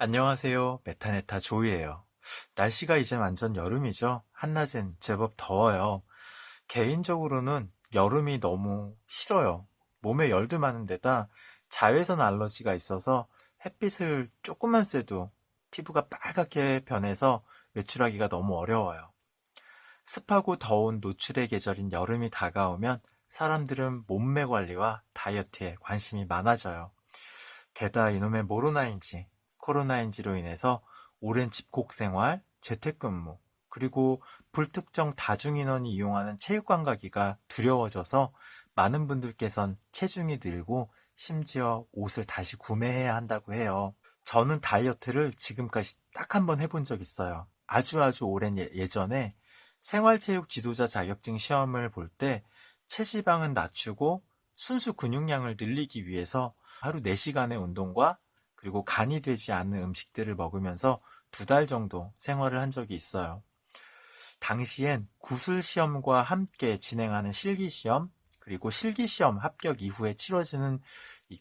안녕하세요. 메타네타 조이예요. 날씨가 이제 완전 여름이죠. 한낮엔 제법 더워요. 개인적으로는 여름이 너무 싫어요. 몸에 열도 많은 데다 자외선 알러지가 있어서 햇빛을 조금만 쐬도 피부가 빨갛게 변해서 외출하기가 너무 어려워요. 습하고 더운 노출의 계절인 여름이 다가오면 사람들은 몸매 관리와 다이어트에 관심이 많아져요. 게다가 이놈의 코로나인지로 인해서 오랜 집콕 생활, 재택근무, 그리고 불특정 다중인원이 이용하는 체육관 가기가 두려워져서 많은 분들께선 체중이 늘고 심지어 옷을 다시 구매해야 한다고 해요. 저는 다이어트를 지금까지 딱 한 번 해본 적 있어요. 아주 오랜 예전에 생활체육 지도자 자격증 시험을 볼 때 체지방은 낮추고 순수 근육량을 늘리기 위해서 하루 4시간의 운동과 그리고 간이 되지 않는 음식들을 먹으면서 2달 정도 생활을 한 적이 있어요. 당시엔 구술시험과 함께 진행하는 실기시험, 그리고 실기시험 합격 이후에 치러지는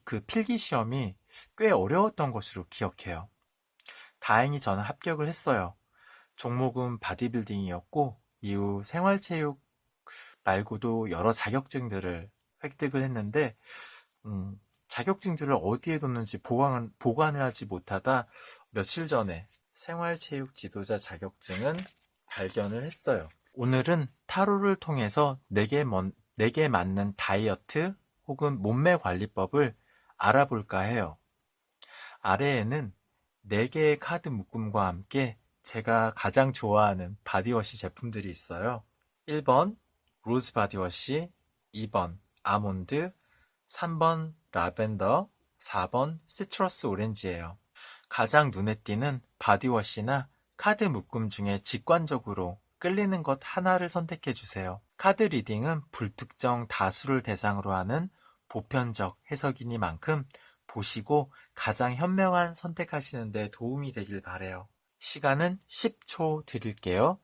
그 필기시험이 꽤 어려웠던 것으로 기억해요. 다행히 저는 합격을 했어요. 종목은 바디빌딩이었고, 이후 생활체육 말고도 여러 자격증들을 획득을 했는데, 자격증들을 어디에 뒀는지 보관을 하지 못하다 며칠 전에 생활체육 지도자 자격증은 발견을 했어요. 오늘은 타로를 통해서 내게 맞는 다이어트 혹은 몸매 관리법을 알아볼까 해요. 아래에는 4개의 카드 묶음과 함께 제가 가장 좋아하는 바디워시 제품들이 있어요. 1번 로즈 바디워시, 2번 아몬드, 3번 라벤더, 4번 시트러스 오렌지예요. 가장 눈에 띄는 바디워시나 카드 묶음 중에 직관적으로 끌리는 것 하나를 선택해 주세요. 카드 리딩은 불특정 다수를 대상으로 하는 보편적 해석이니만큼 보시고 가장 현명한 선택하시는 데 도움이 되길 바래요. 시간은 10초 드릴게요.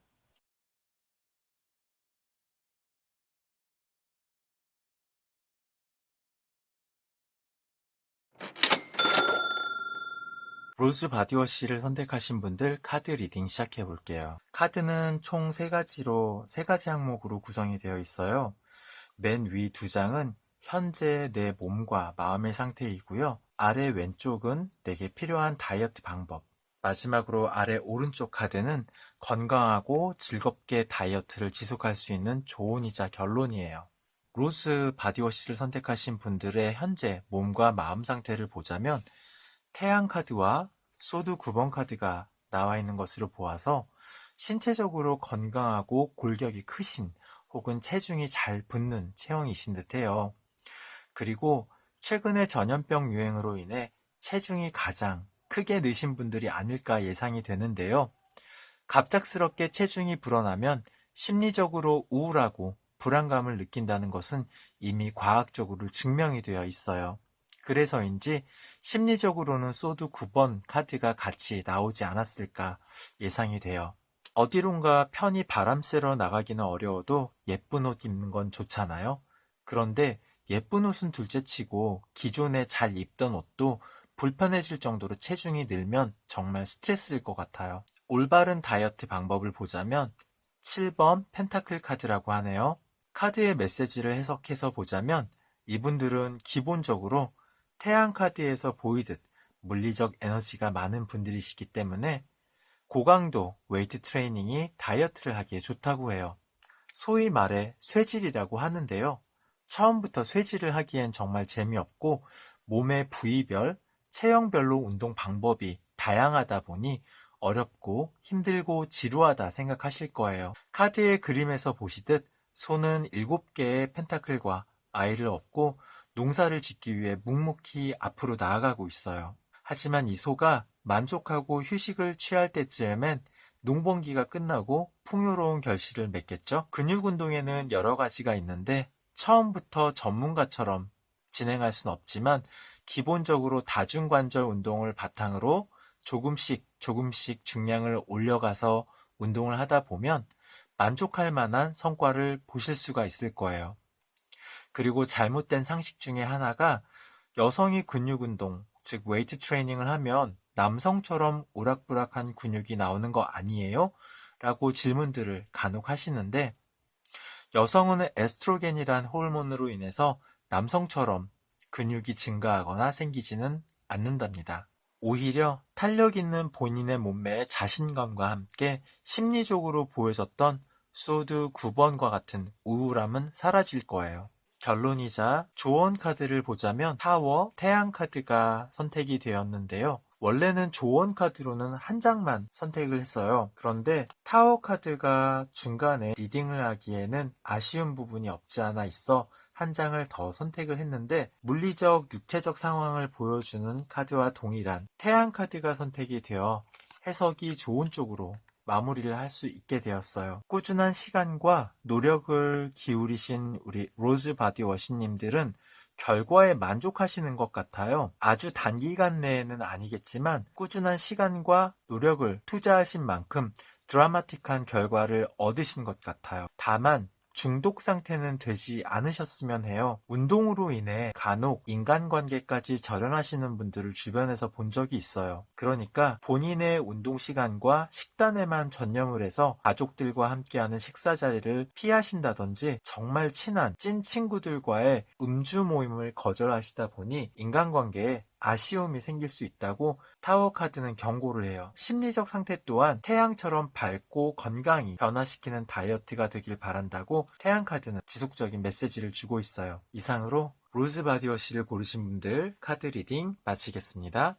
로즈 바디워시를 선택하신 분들 카드 리딩 시작해 볼게요. 카드는 총 3가지 항목으로 구성이 되어 있어요. 맨 위 2장은 현재 내 몸과 마음의 상태이고요. 아래 왼쪽은 내게 필요한 다이어트 방법. 마지막으로 아래 오른쪽 카드는 건강하고 즐겁게 다이어트를 지속할 수 있는 조언이자 결론이에요. 로즈 바디워시를 선택하신 분들의 현재 몸과 마음 상태를 보자면 태양 카드와 소드 9번 카드가 나와 있는 것으로 보아서 신체적으로 건강하고 골격이 크신 혹은 체중이 잘 붙는 체형이신 듯해요. 그리고 최근의 전염병 유행으로 인해 체중이 가장 크게 느신 분들이 아닐까 예상이 되는데요. 갑작스럽게 체중이 불어나면 심리적으로 우울하고 불안감을 느낀다는 것은 이미 과학적으로 증명이 되어 있어요. 그래서인지 심리적으로는 소드 9번 카드가 같이 나오지 않았을까 예상이 돼요. 어디론가 편히 바람 쐬러 나가기는 어려워도 예쁜 옷 입는 건 좋잖아요. 그런데 예쁜 옷은 둘째치고 기존에 잘 입던 옷도 불편해질 정도로 체중이 늘면 정말 스트레스일 것 같아요. 올바른 다이어트 방법을 보자면 7번 펜타클 카드라고 하네요. 카드의 메시지를 해석해서 보자면 이분들은 기본적으로 태양 카드에서 보이듯 물리적 에너지가 많은 분들이시기 때문에 고강도 웨이트 트레이닝이 다이어트를 하기에 좋다고 해요. 소위 말해 쇠질이라고 하는데요. 처음부터 쇠질을 하기엔 정말 재미없고 몸의 부위별, 체형별로 운동 방법이 다양하다 보니 어렵고 힘들고 지루하다 생각하실 거예요. 카드의 그림에서 보시듯 소는 7개의 펜타클과 아이를 업고 농사를 짓기 위해 묵묵히 앞으로 나아가고 있어요. 하지만 이 소가 만족하고 휴식을 취할 때쯤엔 농번기가 끝나고 풍요로운 결실을 맺겠죠? 근육 운동에는 여러 가지가 있는데 처음부터 전문가처럼 진행할 순 없지만 기본적으로 다중관절 운동을 바탕으로 조금씩 중량을 올려가서 운동을 하다 보면 만족할 만한 성과를 보실 수가 있을 거예요. 그리고 잘못된 상식 중에 하나가 여성이 근육 운동, 즉 웨이트 트레이닝을 하면 남성처럼 오락부락한 근육이 나오는 거 아니에요? 라고 질문들을 간혹 하시는데, 여성은 에스트로겐이란 호르몬으로 인해서 남성처럼 근육이 증가하거나 생기지는 않는답니다. 오히려 탄력 있는 본인의 몸매의 자신감과 함께 심리적으로 보여졌던 소드 9번과 같은 우울함은 사라질 거예요. 결론이자 조언 카드를 보자면 타워, 태양 카드가 선택이 되었는데요. 원래는 조언 카드로는 한 장만 선택을 했어요. 그런데 타워 카드가 중간에 리딩을 하기에는 아쉬운 부분이 없지 않아 있어 한 장을 더 선택을 했는데, 물리적, 육체적 상황을 보여주는 카드와 동일한 태양 카드가 선택이 되어 해석이 좋은 쪽으로 마무리를 할 수 있게 되었어요. 꾸준한 시간과 노력을 기울이신 우리 로즈 바디워시님들은 결과에 만족하시는 것 같아요. 아주 단기간 내에는 아니겠지만 꾸준한 시간과 노력을 투자하신 만큼 드라마틱한 결과를 얻으신 것 같아요. 다만 중독 상태는 되지 않으셨으면 해요. 운동으로 인해 간혹 인간관계까지 절연하시는 분들을 주변에서 본 적이 있어요. 그러니까 본인의 운동 시간과 식단에만 전념을 해서 가족들과 함께하는 식사 자리를 피하신다든지 정말 친한 찐 친구들과의 음주 모임을 거절하시다 보니 인간관계에 아쉬움이 생길 수 있다고 타워 카드는 경고를 해요. 심리적 상태 또한 태양처럼 밝고 건강히 변화시키는 다이어트가 되길 바란다고 태양 카드는 지속적인 메시지를 주고 있어요. 이상으로 로즈 바디워시를 고르신 분들 카드 리딩 마치겠습니다.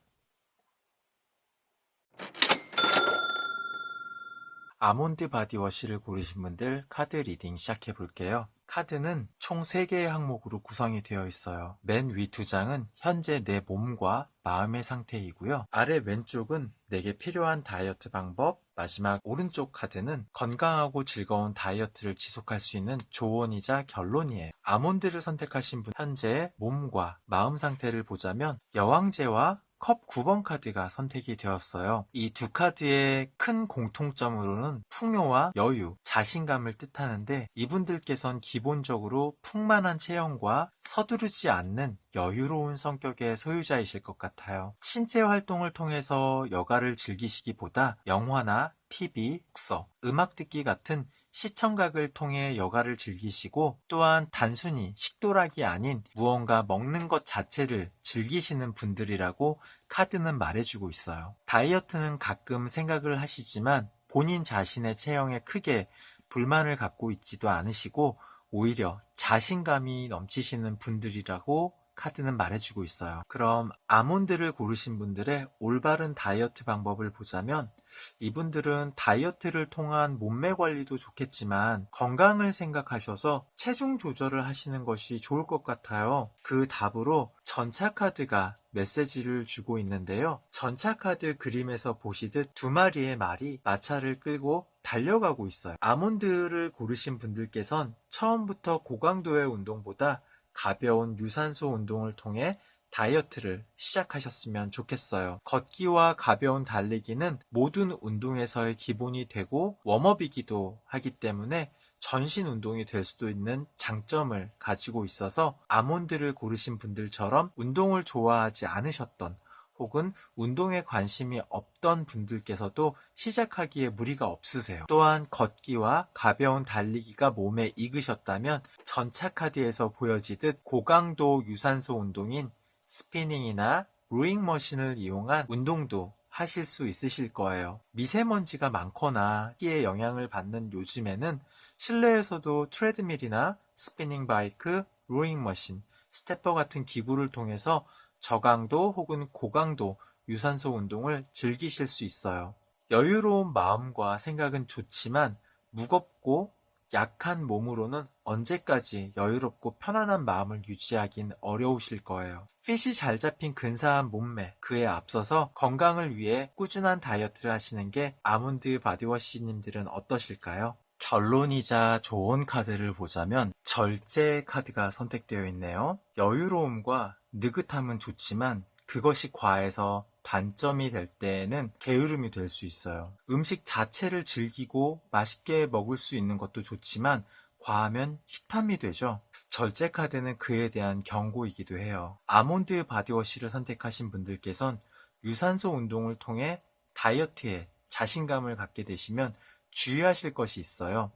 아몬드 바디워시를 고르신 분들 카드 리딩 시작해 볼게요. 카드는 총 3개의 항목으로 구성이 되어 있어요. 맨 위 2장은 현재 내 몸과 마음의 상태이고요. 아래 왼쪽은 내게 필요한 다이어트 방법, 마지막 오른쪽 카드는 건강하고 즐거운 다이어트를 지속할 수 있는 조언이자 결론이에요. 아몬드를 선택하신 분 현재 몸과 마음 상태를 보자면 여왕제와 컵 9번 카드가 선택이 되었어요. 이 두 카드의 큰 공통점으로는 풍요와 여유, 자신감을 뜻하는데, 이분들께선 기본적으로 풍만한 체형과 서두르지 않는 여유로운 성격의 소유자이실 것 같아요. 신체 활동을 통해서 여가를 즐기시기보다 영화나 TV, 독서, 음악 듣기 같은 시청각을 통해 여가를 즐기시고, 또한 단순히 식도락이 아닌 무언가 먹는 것 자체를 즐기시는 분들이라고 카드는 말해주고 있어요. 다이어트는 가끔 생각을 하시지만 본인 자신의 체형에 크게 불만을 갖고 있지도 않으시고 오히려 자신감이 넘치시는 분들이라고 카드는 말해주고 있어요. 그럼 아몬드를 고르신 분들의 올바른 다이어트 방법을 보자면, 이분들은 다이어트를 통한 몸매 관리도 좋겠지만 건강을 생각하셔서 체중 조절을 하시는 것이 좋을 것 같아요. 그 답으로 전차 카드가 메시지를 주고 있는데요. 전차 카드 그림에서 보시듯 두 마리의 말이 마차를 끌고 달려가고 있어요. 아몬드를 고르신 분들께선 처음부터 고강도의 운동보다 가벼운 유산소 운동을 통해 다이어트를 시작하셨으면 좋겠어요. 걷기와 가벼운 달리기는 모든 운동에서의 기본이 되고 웜업이기도 하기 때문에 전신 운동이 될 수도 있는 장점을 가지고 있어서 아몬드를 고르신 분들처럼 운동을 좋아하지 않으셨던, 혹은 운동에 관심이 없던 분들께서도 시작하기에 무리가 없으세요. 또한 걷기와 가벼운 달리기가 몸에 익으셨다면 전차 카드에서 보여지듯 고강도 유산소 운동인 스피닝이나 로잉 머신을 이용한 운동도 하실 수 있으실 거예요. 미세먼지가 많거나 희에 영향을 받는 요즘에는 실내에서도 트레드밀이나 스피닝 바이크, 로잉 머신, 스태퍼 같은 기구를 통해서 저강도 혹은 고강도 유산소 운동을 즐기실 수 있어요. 여유로운 마음과 생각은 좋지만 무겁고 약한 몸으로는 언제까지 여유롭고 편안한 마음을 유지하긴 어려우실 거예요. 핏이 잘 잡힌 근사한 몸매, 그에 앞서서 건강을 위해 꾸준한 다이어트를 하시는 게 아몬드 바디워시님들은 어떠실까요? 결론이자 좋은 카드를 보자면 절제 카드가 선택되어 있네요. 여유로움과 느긋함은 좋지만 그것이 과해서 단점이 될 때에는 게으름이 될 수 있어요. 음식 자체를 즐기고 맛있게 먹을 수 있는 것도 좋지만 과하면 식탐이 되죠. 절제 카드는 그에 대한 경고이기도 해요. 아몬드 바디워시를 선택하신 분들께선 유산소 운동을 통해 다이어트에 자신감을 갖게 되시면 주의하실 것이 있어요.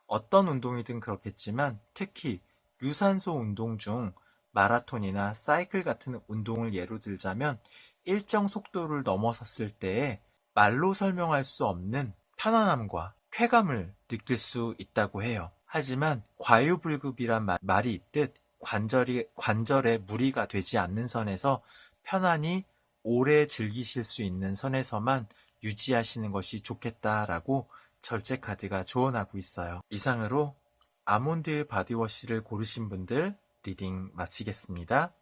어떤 운동이든 그렇겠지만 특히 유산소 운동 중 마라톤이나 사이클 같은 운동을 예로 들자면 일정 속도를 넘어섰을 때에 말로 설명할 수 없는 편안함과 쾌감을 느낄 수 있다고 해요. 하지만 과유불급이란 말이 있듯 관절에 무리가 되지 않는 선에서 편안히 오래 즐기실 수 있는 선에서만 유지하시는 것이 좋겠다라고 절제카드가 조언하고 있어요. 이상으로 아몬드 바디워시를 고르신 분들 리딩 마치겠습니다.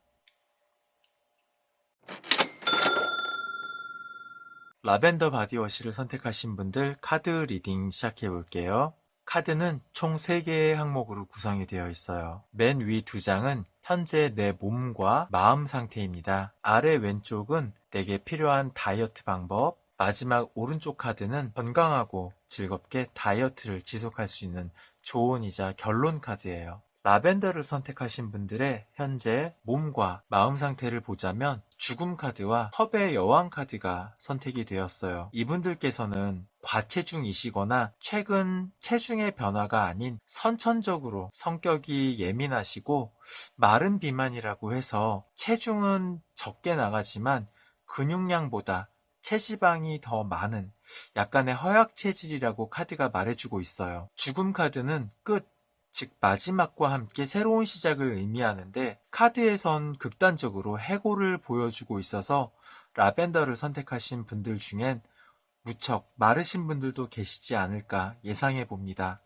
라벤더 바디워시를 선택하신 분들 카드 리딩 시작해 볼게요. 카드는 총 3개의 항목으로 구성이 되어 있어요. 맨 위 2장은 현재 내 몸과 마음 상태입니다. 아래 왼쪽은 내게 필요한 다이어트 방법, 마지막 오른쪽 카드는 건강하고 즐겁게 다이어트를 지속할 수 있는 조언이자 결론 카드예요. 라벤더를 선택하신 분들의 현재 몸과 마음 상태를 보자면 죽음 카드와 컵의 여왕 카드가 선택이 되었어요. 이분들께서는 과체중이시거나 최근 체중의 변화가 아닌 선천적으로 성격이 예민하시고 마른 비만이라고 해서 체중은 적게 나가지만 근육량보다 체지방이 더 많은 약간의 허약 체질이라고 카드가 말해주고 있어요. 죽음 카드는 끝, 즉 마지막과 함께 새로운 시작을 의미하는데 카드에선 극단적으로 해고를 보여주고 있어서 라벤더를 선택하신 분들 중엔 무척 마르신 분들도 계시지 않을까 예상해 봅니다.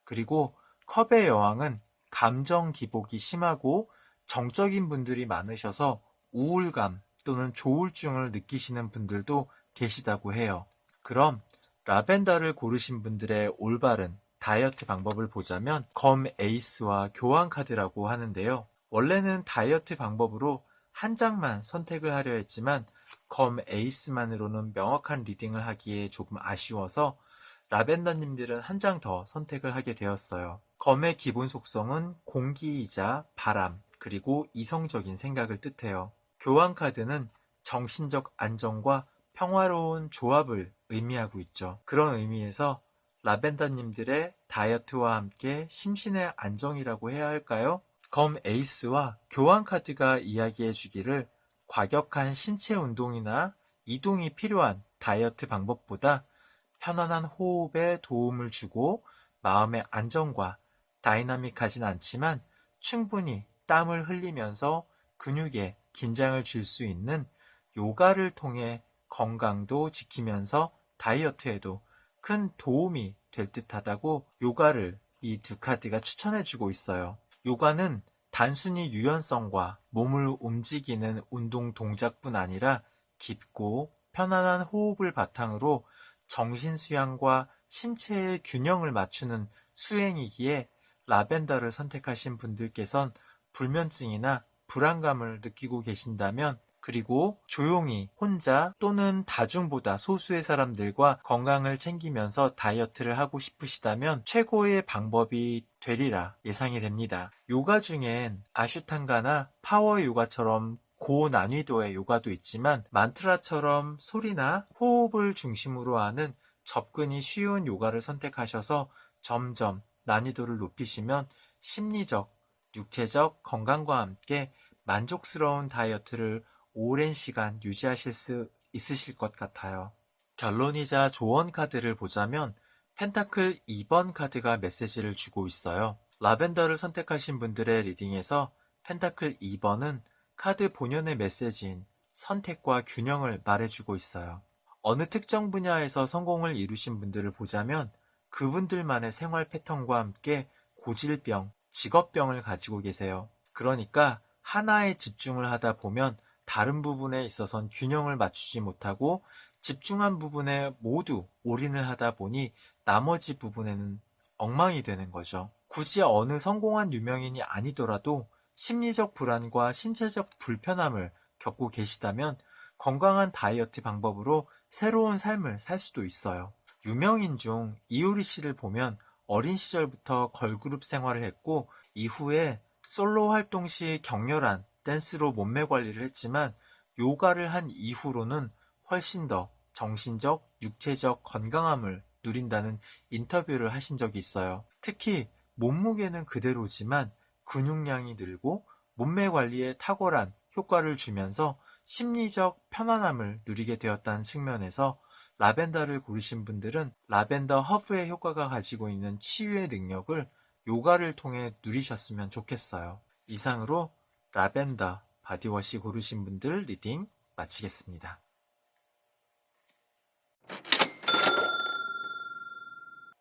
그리고 컵의 여왕은 감정 기복이 심하고 정적인 분들이 많으셔서 우울감 또는 조울증을 느끼시는 분들도 계시다고 해요. 그럼 라벤더를 고르신 분들의 올바른 다이어트 방법을 보자면 검 에이스와 교환 카드라고 하는데요. 원래는 다이어트 방법으로 한 장만 선택을 하려 했지만 검 에이스만으로는 명확한 리딩을 하기에 조금 아쉬워서 라벤더님들은 한 장 더 선택을 하게 되었어요. 검의 기본 속성은 공기이자 바람, 그리고 이성적인 생각을 뜻해요. 교환 카드는 정신적 안정과 평화로운 조합을 의미하고 있죠. 그런 의미에서 라벤더님들의 다이어트와 함께 심신의 안정이라고 해야 할까요? 검 에이스와 교환 카드가 이야기해 주기를 과격한 신체 운동이나 이동이 필요한 다이어트 방법보다 편안한 호흡에 도움을 주고 마음의 안정과 다이나믹하진 않지만 충분히 땀을 흘리면서 근육에 긴장을 줄 수 있는 요가를 통해 건강도 지키면서 다이어트에도 큰 도움이 될 듯하다고 요가를 이 두 카드가 추천해주고 있어요. 요가는 단순히 유연성과 몸을 움직이는 운동 동작뿐 아니라 깊고 편안한 호흡을 바탕으로 정신 수양과 신체의 균형을 맞추는 수행이기에 라벤더를 선택하신 분들께선 불면증이나 불안감을 느끼고 계신다면 그리고 조용히 혼자 또는 다중보다 소수의 사람들과 건강을 챙기면서 다이어트를 하고 싶으시다면 최고의 방법이 되리라 예상이 됩니다. 요가 중엔 아슈탄가나 파워 요가처럼 고난이도의 요가도 있지만 만트라처럼 소리나 호흡을 중심으로 하는 접근이 쉬운 요가를 선택하셔서 점점 난이도를 높이시면 심리적, 육체적 건강과 함께 만족스러운 다이어트를 오랜 시간 유지하실 수 있으실 것 같아요. 결론이자 조언 카드를 보자면 펜타클 2번 카드가 메시지를 주고 있어요. 라벤더를 선택하신 분들의 리딩에서 펜타클 2번은 카드 본연의 메시지인 선택과 균형을 말해주고 있어요. 어느 특정 분야에서 성공을 이루신 분들을 보자면 그분들만의 생활 패턴과 함께 고질병, 직업병을 가지고 계세요. 그러니까 하나에 집중을 하다 보면 다른 부분에 있어선 균형을 맞추지 못하고 집중한 부분에 모두 올인을 하다 보니 나머지 부분에는 엉망이 되는 거죠. 굳이 어느 성공한 유명인이 아니더라도 심리적 불안과 신체적 불편함을 겪고 계시다면 건강한 다이어트 방법으로 새로운 삶을 살 수도 있어요. 유명인 중 이효리 씨를 보면 어린 시절부터 걸그룹 생활을 했고 이후에 솔로 활동 시 격렬한 댄스로 몸매 관리를 했지만 요가를 한 이후로는 훨씬 더 정신적, 육체적 건강함을 누린다는 인터뷰를 하신 적이 있어요. 특히 몸무게는 그대로지만 근육량이 늘고 몸매 관리에 탁월한 효과를 주면서 심리적 편안함을 누리게 되었다는 측면에서 라벤더를 고르신 분들은 라벤더 허브의 효과가 가지고 있는 치유의 능력을 요가를 통해 누리셨으면 좋겠어요. 이상으로 라벤더 바디워시 고르신 분들 리딩 마치겠습니다.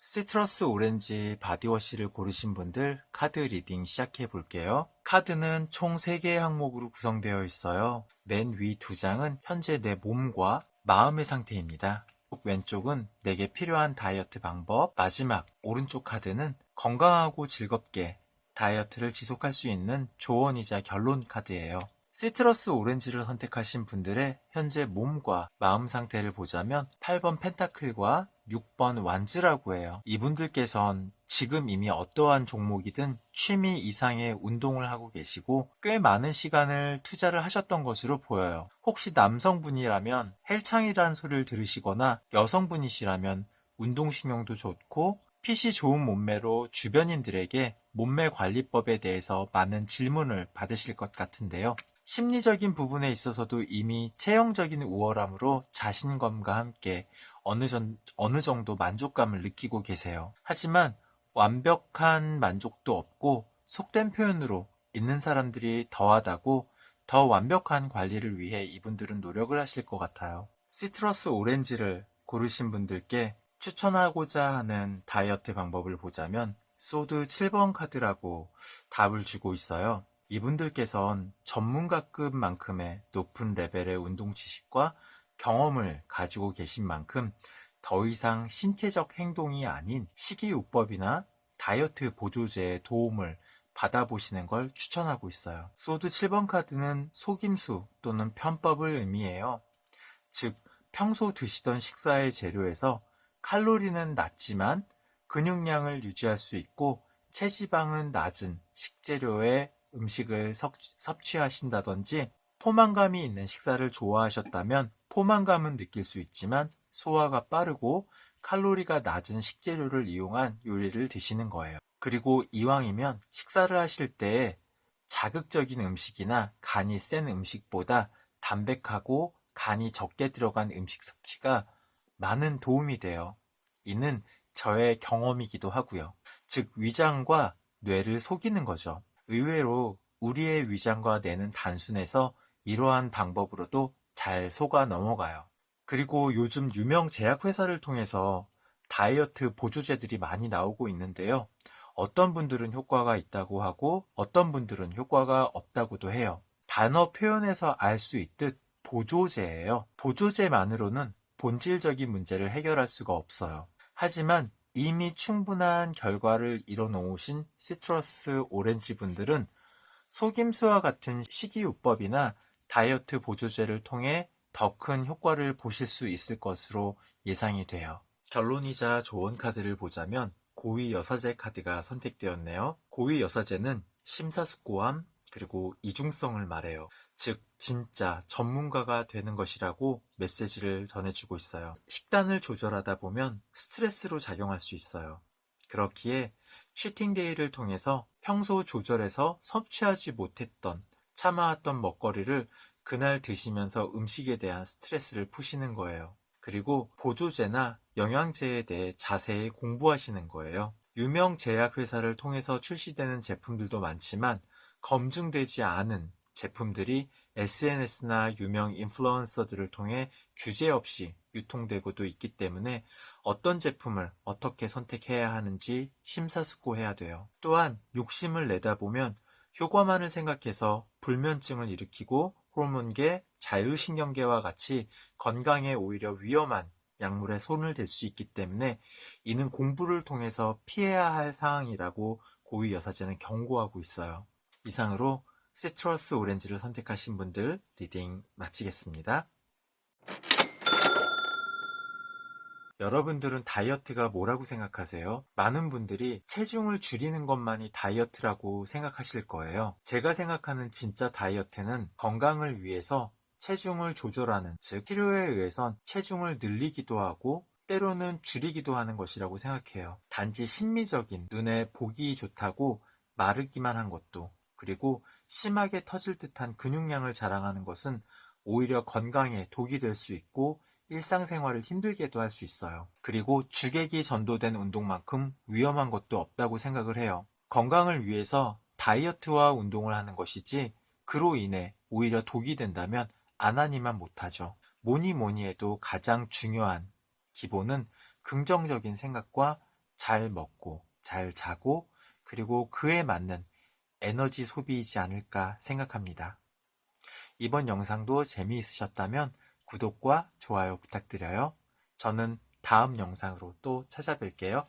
시트러스 오렌지 바디워시를 고르신 분들 카드 리딩 시작해 볼게요. 카드는 총 3개의 항목으로 구성되어 있어요. 맨 위 2장은 현재 내 몸과 마음의 상태입니다. 왼쪽은 내게 필요한 다이어트 방법, 마지막 오른쪽 카드는 건강하고 즐겁게 다이어트를 지속할 수 있는 조언이자 결론 카드예요. 시트러스 오렌지를 선택하신 분들의 현재 몸과 마음 상태를 보자면 8번 펜타클과 6번 완즈라고 해요. 이분들께선 지금 이미 어떠한 종목이든 취미 이상의 운동을 하고 계시고 꽤 많은 시간을 투자를 하셨던 것으로 보여요. 혹시 남성분이라면 헬창이라는 소리를 들으시거나 여성분이시라면 운동신경도 좋고 핏이 좋은 몸매로 주변인들에게 몸매 관리법에 대해서 많은 질문을 받으실 것 같은데요. 심리적인 부분에 있어서도 이미 체형적인 우월함으로 자신감과 함께 어느 정도 만족감을 느끼고 계세요. 하지만 완벽한 만족도 없고 속된 표현으로 있는 사람들이 더하다고 더 완벽한 관리를 위해 이분들은 노력을 하실 것 같아요. 시트러스 오렌지를 고르신 분들께 추천하고자 하는 다이어트 방법을 보자면 소드 7번 카드라고 답을 주고 있어요. 이분들께선 전문가급만큼의 높은 레벨의 운동 지식과 경험을 가지고 계신 만큼 더 이상 신체적 행동이 아닌 식이요법이나 다이어트 보조제의 도움을 받아보시는 걸 추천하고 있어요. 소드 7번 카드는 속임수 또는 편법을 의미해요. 즉, 평소 드시던 식사의 재료에서 칼로리는 낮지만 근육량을 유지할 수 있고 체지방은 낮은 식재료의 음식을 섭취하신다든지 포만감이 있는 식사를 좋아하셨다면 포만감은 느낄 수 있지만 소화가 빠르고 칼로리가 낮은 식재료를 이용한 요리를 드시는 거예요. 그리고 이왕이면 식사를 하실 때 자극적인 음식이나 간이 센 음식보다 담백하고 간이 적게 들어간 음식 섭취가 많은 도움이 돼요. 이는 저의 경험이기도 하고요. 즉 위장과 뇌를 속이는 거죠. 의외로 우리의 위장과 뇌는 단순해서 이러한 방법으로도 잘 속아 넘어가요. 그리고 요즘 유명 제약회사를 통해서 다이어트 보조제들이 많이 나오고 있는데요. 어떤 분들은 효과가 있다고 하고 어떤 분들은 효과가 없다고도 해요. 단어 표현에서 알 수 있듯 보조제예요. 보조제만으로는 본질적인 문제를 해결할 수가 없어요. 하지만 이미 충분한 결과를 이뤄놓으신 시트러스 오렌지 분들은 속임수와 같은 식이요법이나 다이어트 보조제를 통해 더 큰 효과를 보실 수 있을 것으로 예상이 돼요. 결론이자 조언 카드를 보자면 고위여사제 카드가 선택되었네요. 고위여사제는 심사숙고함 그리고 이중성을 말해요. 즉 진짜 전문가가 되는 것이라고 메시지를 전해주고 있어요. 식단을 조절하다 보면 스트레스로 작용할 수 있어요. 그렇기에 치팅데이를 통해서 평소 조절해서 섭취하지 못했던 참아왔던 먹거리를 그날 드시면서 음식에 대한 스트레스를 푸시는 거예요. 그리고 보조제나 영양제에 대해 자세히 공부하시는 거예요. 유명 제약회사를 통해서 출시되는 제품들도 많지만 검증되지 않은 제품들이 SNS나 유명 인플루언서들을 통해 규제 없이 유통되고도 있기 때문에 어떤 제품을 어떻게 선택해야 하는지 심사숙고해야 돼요. 또한 욕심을 내다 보면 효과만을 생각해서 불면증을 일으키고 호르몬계, 자율신경계와 같이 건강에 오히려 위험한 약물에 손을 댈 수 있기 때문에 이는 공부를 통해서 피해야 할 사항이라고 고위여사제는 경고하고 있어요. 이상으로 시트러스 오렌지를 선택하신 분들 리딩 마치겠습니다. 여러분들은 다이어트가 뭐라고 생각하세요? 많은 분들이 체중을 줄이는 것만이 다이어트라고 생각하실 거예요. 제가 생각하는 진짜 다이어트는 건강을 위해서 체중을 조절하는, 즉 필요에 의해선 체중을 늘리기도 하고 때로는 줄이기도 하는 것이라고 생각해요. 단지 심미적인, 눈에 보기 좋다고 마르기만 한 것도, 그리고 심하게 터질 듯한 근육량을 자랑하는 것은 오히려 건강에 독이 될 수 있고 일상생활을 힘들게도 할 수 있어요. 그리고 주객이 전도된 운동만큼 위험한 것도 없다고 생각을 해요. 건강을 위해서 다이어트와 운동을 하는 것이지 그로 인해 오히려 독이 된다면 안 하니만 못하죠. 뭐니 뭐니 해도 가장 중요한 기본은 긍정적인 생각과 잘 먹고 잘 자고 그리고 그에 맞는 에너지 소비이지 않을까 생각합니다. 이번 영상도 재미있으셨다면 구독과 좋아요 부탁드려요. 저는 다음 영상으로 또 찾아뵐게요.